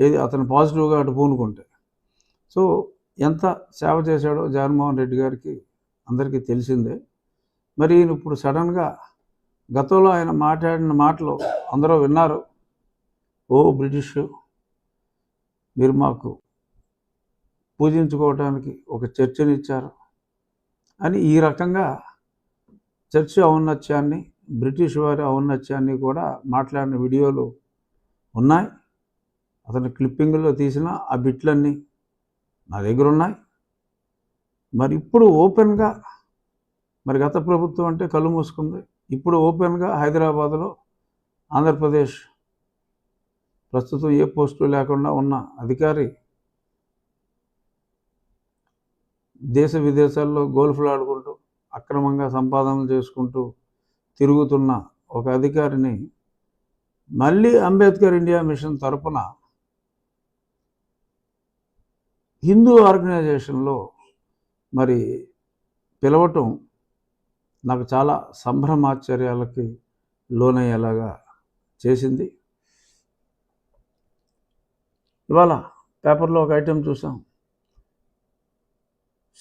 ఏది అతను పాజిటివ్గా అటు పూనుకుంటే. సో ఎంత సేవ చేశాడో జగన్మోహన్ రెడ్డి గారికి అందరికీ తెలిసిందే. మరి ఈయన ఇప్పుడు సడన్గా గతంలో ఆయన మాట్లాడిన మాటలు అందరూ విన్నారు. ఓ బ్రిటిష్ మీరు మాకు పూజించుకోవడానికి ఒక చర్చనిచ్చారు అని ఈ రకంగా చర్చ్ ఔన్నత్యాన్ని, బ్రిటిష్ వారి ఔన్నత్యాన్ని కూడా మాట్లాడిన వీడియోలు ఉన్నాయి. అతని క్లిప్పింగ్లో తీసిన ఆ బిట్లన్నీ నా దగ్గర ఉన్నాయి. మరి ఇప్పుడు ఓపెన్గా, మరి గత ప్రభుత్వం అంటే కళ్ళు మూసుకుంది. ఇప్పుడు ఓపెన్గా హైదరాబాద్లో ఆంధ్రప్రదేశ్ ప్రస్తుతం ఏ పోస్టు లేకుండా ఉన్న అధికారి దేశ విదేశాల్లో గోల్ఫ్లు ఆడుకుంటూ అక్రమంగా సంపాదనలు చేసుకుంటూ తిరుగుతున్న ఒక అధికారిని మళ్ళీ అంబేద్కర్ ఇండియా మిషన్ తరపున హిందూ ఆర్గనైజేషన్లో మరి పిలవటం నాకు చాలా సంభ్రమాశ్చర్యాలకి లోనయ్యేలాగా చేసింది. ఇవాళ పేపర్లో ఒక ఐటెం చూసాం.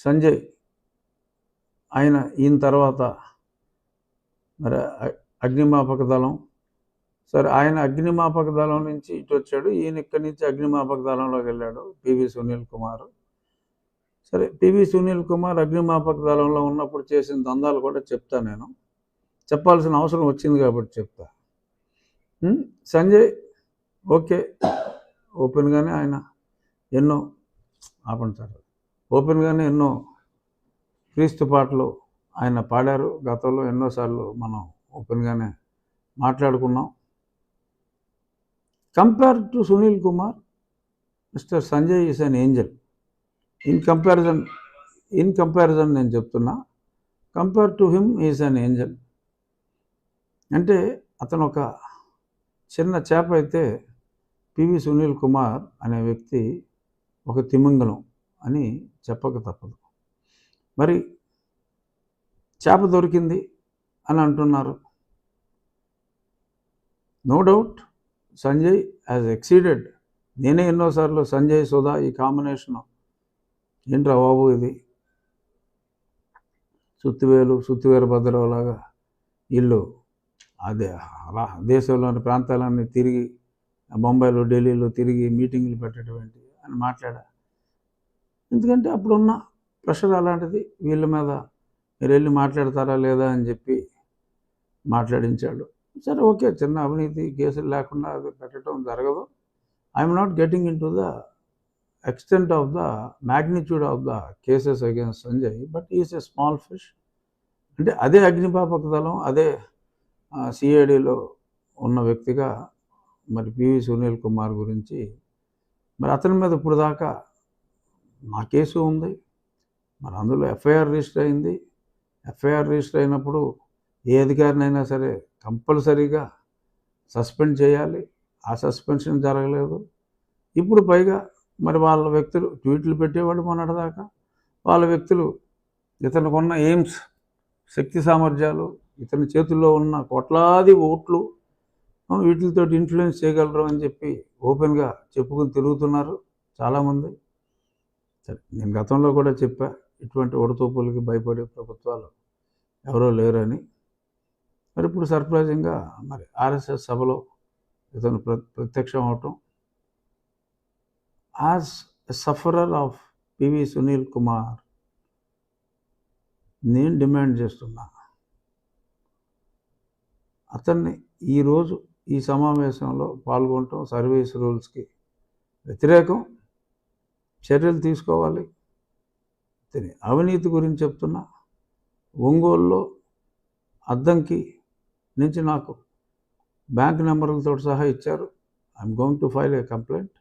సంజయ్ ఈయన తర్వాత మరి అగ్నిమాపక దళం, సరే ఆయన అగ్నిమాపక దళం నుంచి ఇటు వచ్చాడు, ఈయన ఇక్కడి నుంచి అగ్నిమాపక దళంలోకి వెళ్ళాడు పివి సునీల్ కుమార్. సరే పివి సునీల్ కుమార్ అగ్నిమాపక దళంలో ఉన్నప్పుడు చేసిన దందాలు కూడా చెప్తా. నేను చెప్పాల్సిన అవసరం వచ్చింది కాబట్టి చెప్తా. సంజయ్ ఓకే, ఓపెన్గానే ఆయన ఎన్నో ఓపెన్గానే ఎన్నో క్రీస్తు పాటలు ఆయన పాడారు. గతంలో ఎన్నోసార్లు మనం ఓపెన్గానే మాట్లాడుకున్నాం. Compare to Sunil Kumar, mister Sanjay is an angel. In comparison నేను చెప్తున్నా, compare to him is an angel. అంటే అతను ఒక చిన్న చేప అయితే పివి సునీల్ కుమార్ అనే వ్యక్తి ఒక తిమింగలం అని చెప్పక తప్పదు. మరి చేప దొరికింది అని అంటున్నారు. No doubt Sanjay has exceeded. నేనే ఎన్నోసార్లు సంజయ్ సుధా ఈ కాంబినేషన్ ఏంట్రా బాబు ఇది, సుత్తివేరు లాగా వీళ్ళు అదే అలా దేశంలోని ప్రాంతాలన్నీ తిరిగి బొంబాయిలో ఢిల్లీలో తిరిగి మీటింగులు పెట్టడం ఏంటి అని మాట్లాడా. ఎందుకంటే అప్పుడున్న ప్రెషర్ అలాంటిది, వీళ్ళ మీద మీరు వెళ్ళి మాట్లాడతారా లేదా అని చెప్పి మాట్లాడించాడు. సరే ఓకే, చిన్న అవినీతి కేసులు లేకుండా అది పెట్టడం జరగదు. I'm not getting in to the extent of the magnitude of the cases against Sanjay, but is a small fish. అంటే అదే అగ్నిమాపక దళం, అదే సిఐడిలో ఉన్న వ్యక్తిగా మరి పివి సునీల్ కుమార్ గురించి మరి అతని మీద ఇప్పుడు దాకా నా కేసు ఉంది. మరి అందులో ఎఫ్ఐఆర్ రిజిస్టర్ అయింది. ఎఫ్ఐఆర్ రిజిస్టర్ అయినప్పుడు ఏ అధికారినైనా సరే కంపల్సరీగా సస్పెండ్ చేయాలి. ఆ సస్పెన్షన్ జరగలేదు. ఇప్పుడు పైగా మరి వాళ్ళ వ్యక్తులు ట్వీట్లు పెట్టేవాళ్ళు మొన్నటిదాకా. వాళ్ళ వ్యక్తులు ఇతనికి ఉన్న ఎయిమ్స్, శక్తి సామర్థ్యాలు, ఇతని చేతుల్లో ఉన్న కోట్లాది ఓట్లు వీటితో ఇన్ఫ్లుయెన్స్ చేయగలరు అని చెప్పి ఓపెన్గా చెప్పుకుని తిరుగుతున్నారు చాలామంది. సరే నేను గతంలో కూడా చెప్పా, ఇటువంటి ఒడతూపులకి భయపడే ప్రభుత్వాలు ఎవరో లేరని. మరి ఇప్పుడు సర్ప్రైజింగ్గా మరి ఆర్ఎస్ఎస్ సభలో ఇతను ప్రత్యక్షం అవటం, as a sufferer of PV Sunil Kumar నేను డిమాండ్ చేస్తున్నా, అతన్ని ఈరోజు ఈ సమావేశంలో పాల్గొనటం సర్వీస్ రూల్స్కి వ్యతిరేకం. చర్యలు తీసుకోవాలి. అవినీతి గురించి చెప్తున్నా. ఒంగోలులో అద్దంకి నుంచి నాకు బ్యాంక్ నెంబర్లతో సహా ఇచ్చారు. I'm going to file A complaint.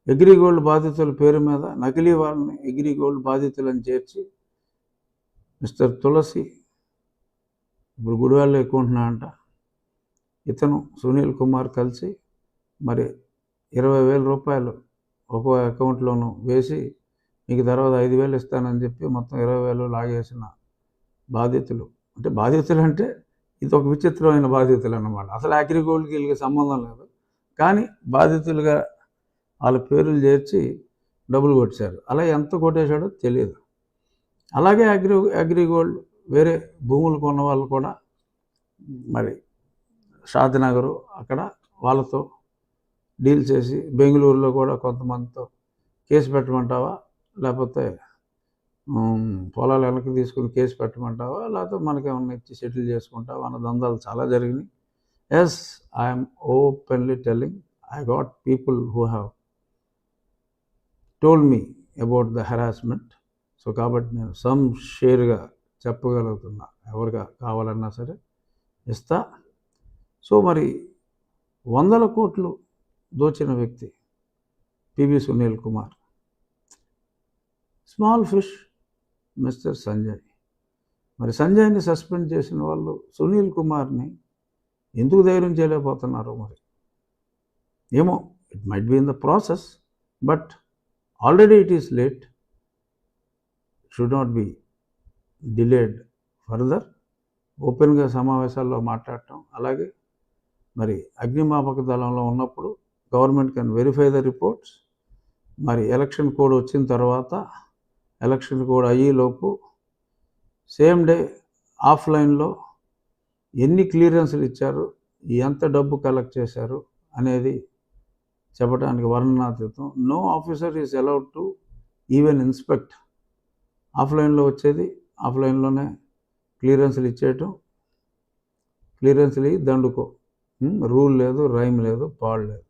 AgriGold బాధితుల పేరు మీద నకిలీ వాళ్ళని అగ్రిగోల్డ్ బాధితులను చేర్చి మిస్టర్ తులసి ఇప్పుడు గుడివాళ్ళు ఎక్కుంటున్నా అంట. ఇతను సునీల్ కుమార్ కలిసి మరి 20,000 రూపాయలు ఒక్కో అకౌంట్లోనూ వేసి మీకు తర్వాత 5,000 ఇస్తానని చెప్పి మొత్తం 20,000 లాగేసిన బాధితులు. అంటే బాధితులు అంటే ఇది ఒక విచిత్రమైన బాధితులు అన్నమాట. అసలు అగ్రిగోల్డ్కి వీళ్ళకి సంబంధం లేదు. కానీ బాధితులుగా వాళ్ళ పేర్లు చేర్చి డబ్బులు కొట్టేశారు. అలా ఎంత కొట్టేశాడో తెలియదు. అలాగే అగ్రిగోల్డ్ వేరే భూములు కొన్న వాళ్ళు కూడా మరి షాద్నగరు అక్కడ వాళ్ళతో డీల్ చేసి బెంగళూరులో కూడా కొంతమందితో కేసు పెట్టమంటావా, లేకపోతే పొలాలు వెనక్కి తీసుకుని కేసు పెట్టమంటావా, లేకపోతే మనకేమన్నా ఇచ్చి సెటిల్ చేసుకుంటావా అన్న దందాలు చాలా జరిగినాయి. Yes, I'm openly telling, I got people who have told me about the harassment. So కాబట్టి నేను సమ్ షేర్గా చెప్పగలుగుతున్నా, ఎవరిగా కావాలన్నా సరే ఇస్తా. సో మరి 100 కోట్లు దోచిన వ్యక్తి PV Sunil Kumar, small fish mister Sanjay. మరి సంజయ్ని సస్పెండ్ చేసిన వాళ్ళు సునీల్ కుమార్ని ఎందుకు ధైర్యం చేయలేకపోతున్నారు మరి ఏమో. It might be in the process, but already it is late. Should not be delayed further. ఓపెన్గా సమావేశాల్లో మాట్లాడటం, అలాగే మరి అగ్నిమాపక దళంలో ఉన్నప్పుడు government can verify the reports. మరి ఎలక్షన్ కోడ్ వచ్చిన తర్వాత, ఎలక్షన్ కోడ్ అయ్యేలోపు సేమ్ డే ఆఫ్లైన్లో ఎన్ని క్లియరెన్స్లు ఇచ్చారు, ఎంత డబ్బు కలెక్ట్ చేశారు అనేది చెప్పడానికి వర్ణనాతీతం. No officer is allowed to even inspect. ఆఫ్లైన్లో వచ్చేది ఆఫ్లైన్లోనే క్లియరెన్స్లు ఇచ్చేయటం, క్లియరెన్స్లు దండుకో. రూల్ లేదు, రైమ్ లేదు, పాడు లేదు.